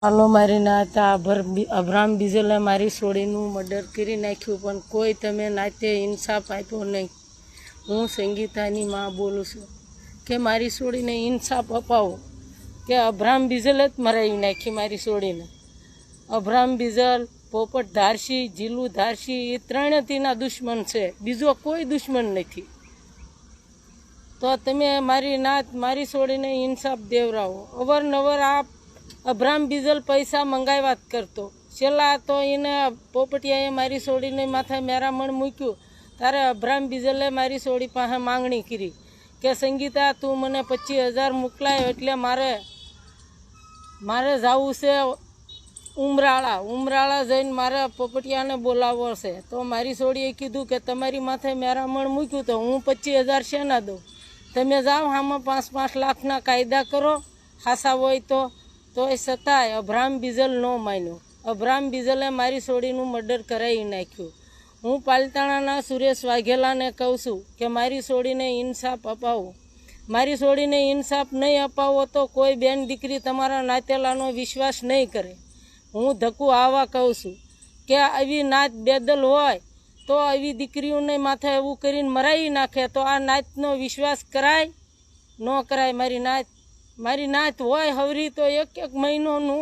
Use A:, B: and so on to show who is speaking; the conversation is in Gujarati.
A: હાલો મારી નાતા અબ્રામ બીજલે મારી છોડીનું મર્ડર કરી નાખ્યું, પણ કોઈ તમે નાતે ઇન્સાફ આપ્યો નહીં. હું સંગીતાની માં બોલું છું કે મારી છોડીને ઇન્સાફ અપાવો, કે અબ્રામ બીજલે જ મરાવી નાખી મારી છોડીને. અબ્રામ બીજલ, પોપટ ધારસી, જીલુ ધારસી એ ત્રણેયના દુશ્મન છે, બીજો કોઈ દુશ્મન નથી. તો તમે મારી છોડીને ઇન્સાફ દેવરાવો. અવારનવાર આ અબ્રામ બીજલ પૈસા મંગાવ્યા જ કરતો. છેલ્લા તો એને પોપટિયાએ મારી છોડીને માથે મેરામણ મૂક્યું ત્યારે અબ્રામ બીજલે મારી છોડી પાસે માંગણી કરી કે સંગીતા તું મને 25,000 મોકલાય એટલે મારે જવું છે ઉમરાળા જઈને મારે પોપટિયાને બોલાવવો છે. તો મારી છોડીએ કીધું કે તમારી માથે મેરામણ મૂક્યું તો હું 25,000 શેના દઉં, તમે જાઓ આમાં 5-5 લાખના કાયદા કરો, ખાસા હોય તો એ છતાંય અબ્રામ બીજલ ન માન્યો. અબ્રામ બીજલે મારી છોડીનું મર્ડર કરાવી નાખ્યું. હું પાલતાણાના સુરેશ વાઘેલાને કહું છું કે મારી છોડીને ઇન્સાફ અપાવો. મારી છોડીને ઇન્સાફ નહીં અપાવો તો કોઈ બેન દીકરી તમારા નાતેલાનો વિશ્વાસ નહીં કરે. હું ધક્કું આવા કહું છું કે આવી નાત બેદલ હોય તો આવી દીકરીઓને માથે એવું કરીને મરાવી નાખે તો આ નાતનો વિશ્વાસ કરાય ન કરાય. મારી નાત હોય હવરી તો એક મહિનોનું